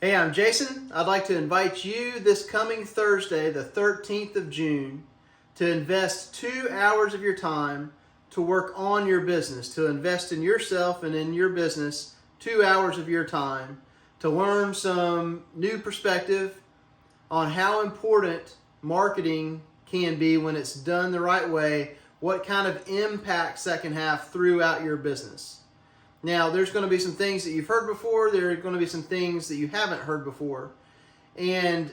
Hey, I'm Jason. I'd like to invite you this coming Thursday, the 13th of June, to invest 2 hours of your time to work on your business, to invest in yourself and in your business 2 hours of your time to learn some new perspective on how important marketing can be when it's done the right way, what kind of impacts that can have throughout your business. Now, there's going to be some things that you've heard before. There are going to be some things that you haven't heard before. And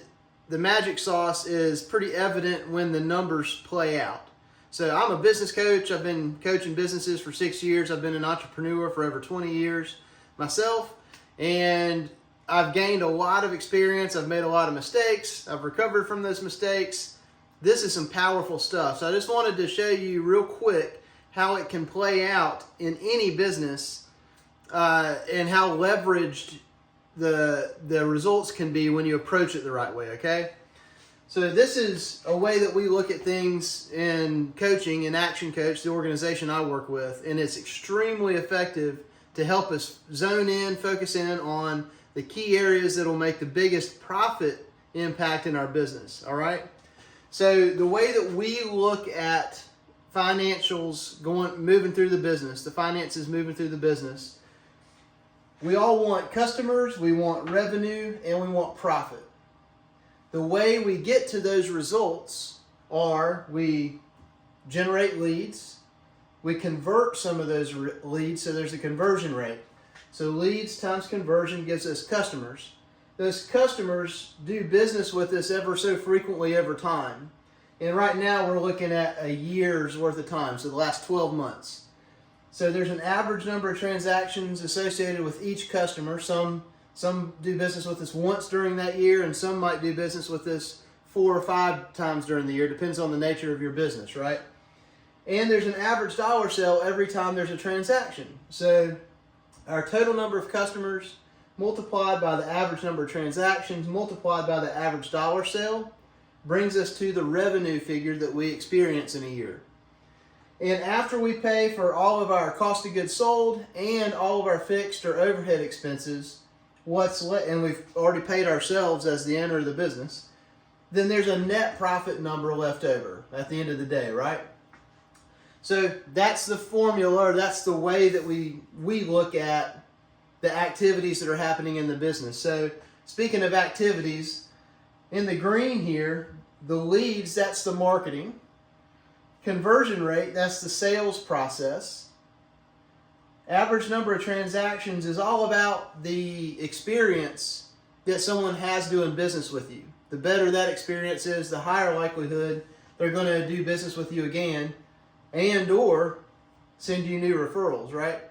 the magic sauce is pretty evident when the numbers play out. So I'm a business coach. I've been coaching businesses for 6 years. I've been an entrepreneur for over 20 years myself. And I've gained a lot of experience. I've made a lot of mistakes. I've recovered from those mistakes. This is some powerful stuff. So I just wanted to show you real quick how it can play out in any business. And how leveraged the results can be when you approach it the right way, okay? So this is a way that we look at things in coaching, in Action Coach, the organization I work with, and it's extremely effective to help us zone in, focus in on the key areas that will make the biggest profit impact in our business, all right? So the way that we look at financials moving through the business, the finances moving through the business, we all want customers, we want revenue, and we want profit. The way we get to those results are we generate leads, we convert some of those leads, so there's a conversion rate. So leads times conversion gives us customers. Those customers do business with us ever so frequently over time. And right now we're looking at a year's worth of time, so the last 12 months. So there's an average number of transactions associated with each customer. Some do business with us once during that year, and some might do business with us 4 or 5 times during the year. Depends on the nature of your business, right? And there's an average dollar sale every time there's a transaction. So our total number of customers multiplied by the average number of transactions multiplied by the average dollar sale brings us to the revenue figure that we experience in a year. And after we pay for all of our cost of goods sold and all of our fixed or overhead expenses, and we've already paid ourselves as the owner of the business, then there's a net profit number left over at the end of the day, right? So that's the formula, or that's the way that we look at the activities that are happening in the business. So speaking of activities, in the green here, the leads, that's the marketing. Conversion rate, that's the sales process. Average number of transactions is all about the experience that someone has doing business with you. The better that experience is, the higher likelihood they're going to do business with you again and or send you new referrals, right?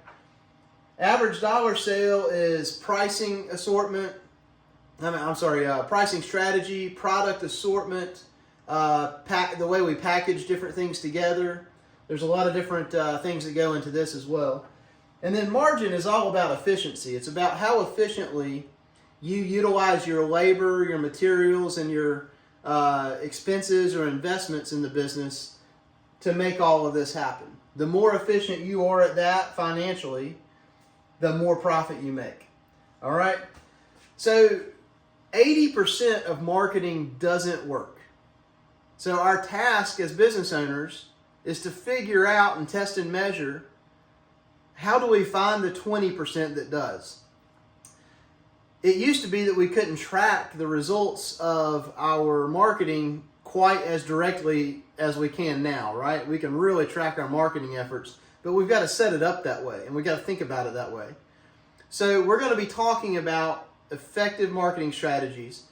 Average dollar sale is pricing assortment. Pricing strategy, product assortment, the way we package different things together. There's a lot of different things that go into this as well. And then margin is all about efficiency. It's about how efficiently you utilize your labor, your materials, and your expenses or investments in the business to make all of this happen. The more efficient you are at that financially, the more profit you make. All right? So 80% of marketing doesn't work. So our task as business owners is to figure out and test and measure, how do we find the 20% that does? It used to be that we couldn't track the results of our marketing quite as directly as we can now, right? We can really track our marketing efforts, but we've got to set it up that way, and we've got to think about it that way. So we're going to be talking about effective marketing strategies.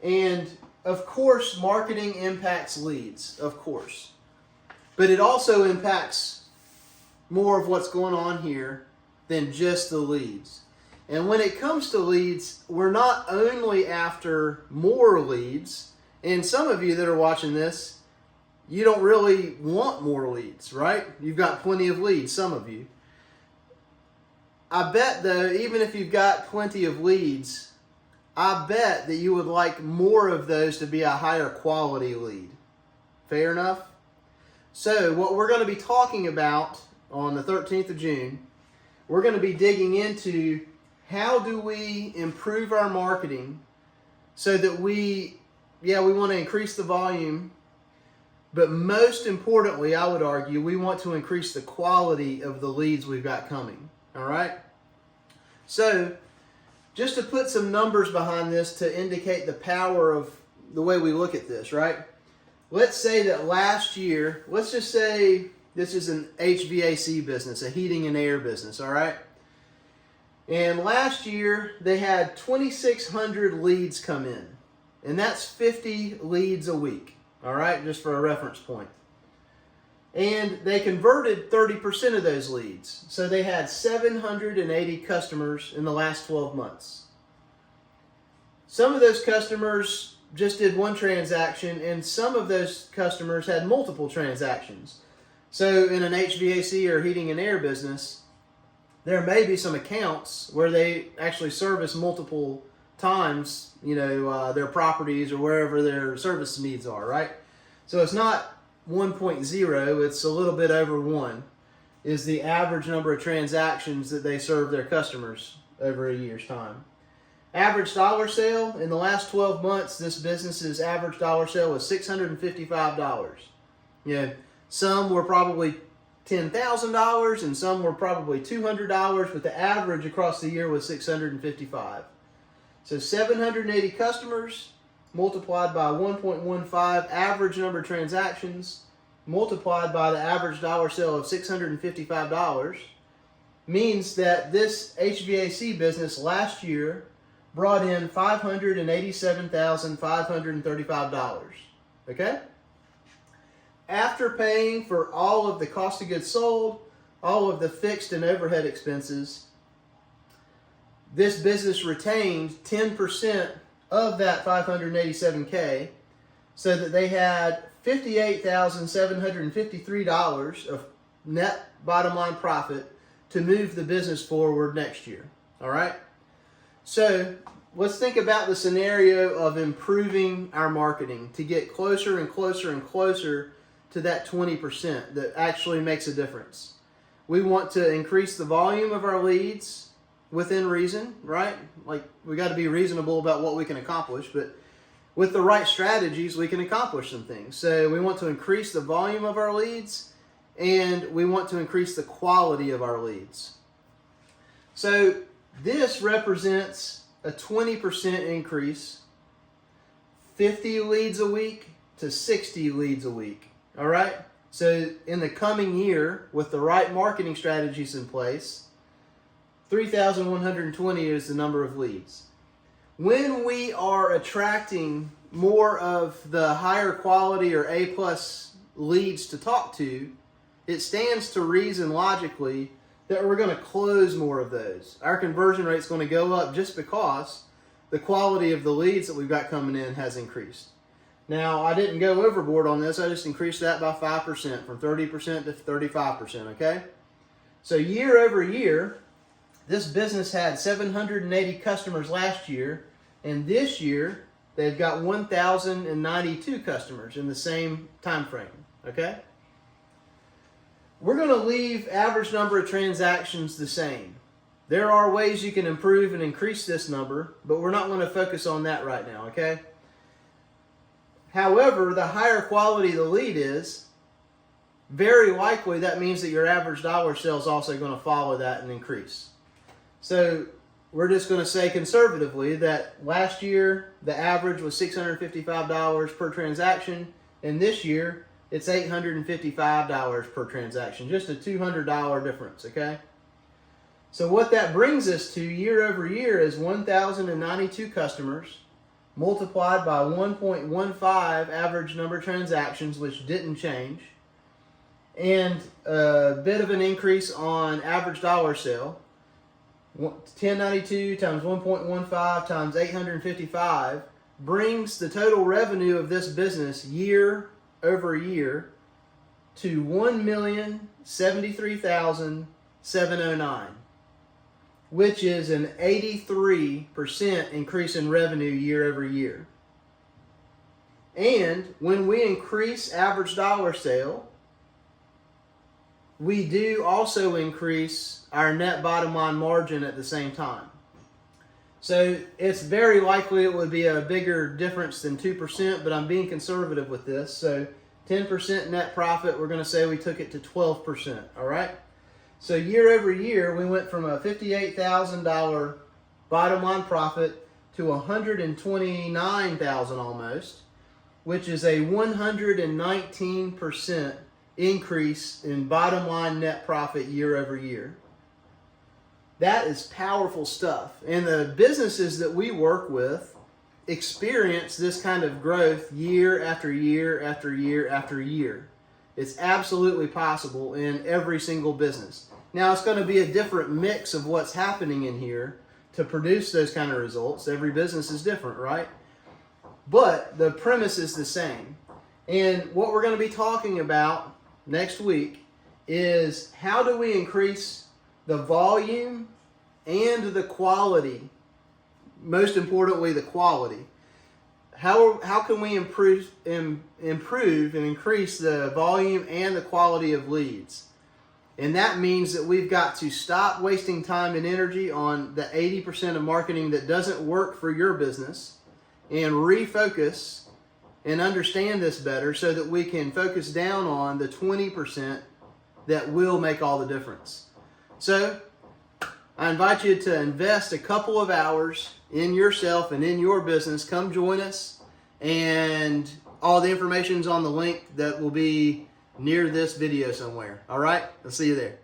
And of course, marketing impacts leads, of course. But it also impacts more of what's going on here than just the leads. And when it comes to leads, we're not only after more leads, and some of you that are watching this, you don't really want more leads, right? You've got plenty of leads, some of you. I bet though, even if you've got plenty of leads, I bet that you would like more of those to be a higher quality lead. Fair enough? So what we're going to be talking about on the 13th of June, we're going to be digging into how do we improve our marketing so that we want to increase the volume, but most importantly, I would argue, we want to increase the quality of the leads we've got coming. All right? So, just to put some numbers behind this to indicate the power of the way we look at this, right? Let's say that last year, let's just say this is an HVAC business, a heating and air business, all right? And last year, they had 2,600 leads come in. And that's 50 leads a week, all right? Just for a reference point. And they converted 30% of those leads. So they had 780 customers in the last 12 months. Some of those customers just did one transaction, and some of those customers had multiple transactions. So in an HVAC or heating and air business, there may be some accounts where they actually service multiple times, their properties or wherever their service needs are, right? So it's not 1.0, it's a little bit over 1 is the average number of transactions that they serve their customers over a year's time. Average dollar sale, in the last 12 months, this business's average dollar sale was $655. Some were probably $10,000 and some were probably $200, but the average across the year was $655. So 780 customers multiplied by 1.15 average number of transactions multiplied by the average dollar sale of $655 means that this HVAC business last year brought in $587,535. Okay? After paying for all of the cost of goods sold, all of the fixed and overhead expenses, this business retained 10% of that $587K, so that they had $58,753 of net bottom line profit to move the business forward next year. All right? So let's think about the scenario of improving our marketing to get closer and closer and closer to that 20% that actually makes a difference. We want to increase the volume of our leads within reason, right? Like, we got to be reasonable about what we can accomplish, but with the right strategies, we can accomplish some things. So we want to increase the volume of our leads, and we want to increase the quality of our leads. So this represents a 20% increase, 50 leads a week to 60 leads a week. All right? So in the coming year, with the right marketing strategies in place, 3,120 is the number of leads. When we are attracting more of the higher quality or A-plus leads to talk to, it stands to reason logically that we're going to close more of those. Our conversion rate is going to go up just because the quality of the leads that we've got coming in has increased. Now, I didn't go overboard on this. I just increased that by 5%, from 30% to 35%, okay? So year over year, this business had 780 customers last year, and this year they've got 1,092 customers in the same time frame, okay? We're going to leave average number of transactions the same. There are ways you can improve and increase this number, but we're not going to focus on that right now, okay? However, the higher quality the lead is, very likely that means that your average dollar sale is also going to follow that and increase. So we're just going to say conservatively that last year the average was $655 per transaction, and this year it's $855 per transaction, just a $200 difference, okay? So what that brings us to year over year is 1,092 customers multiplied by 1.15 average number of transactions, which didn't change, and a bit of an increase on average dollar sale. 1092 times 1.15 times 855 brings the total revenue of this business year over year to $1,073,709, which is an 83% increase in revenue year over year. And when we increase average dollar sale, we do also increase our net bottom line margin at the same time. So it's very likely it would be a bigger difference than 2%, but I'm being conservative with this. So 10% net profit, we're going to say we took it to 12%, all right? So year over year, we went from a $58,000 bottom line profit to $129,000 almost, which is a 119% increase in bottom line net profit year over year. That is powerful stuff. And the businesses that we work with experience this kind of growth year after year after year after year. It's absolutely possible in every single business. Now, it's going to be a different mix of what's happening in here to produce those kind of results. Every business is different, right? But the premise is the same. And what we're going to be talking about next week is how do we increase the volume and the quality, most importantly the quality. How can we improve and increase the volume and the quality of leads? And that means that we've got to stop wasting time and energy on the 80% of marketing that doesn't work for your business and refocus and understand this better so that we can focus down on the 20% that will make all the difference. So I invite you to invest a couple of hours in yourself and in your business. Come join us, and all the information is on the link that will be near this video somewhere. All right? I'll see you there.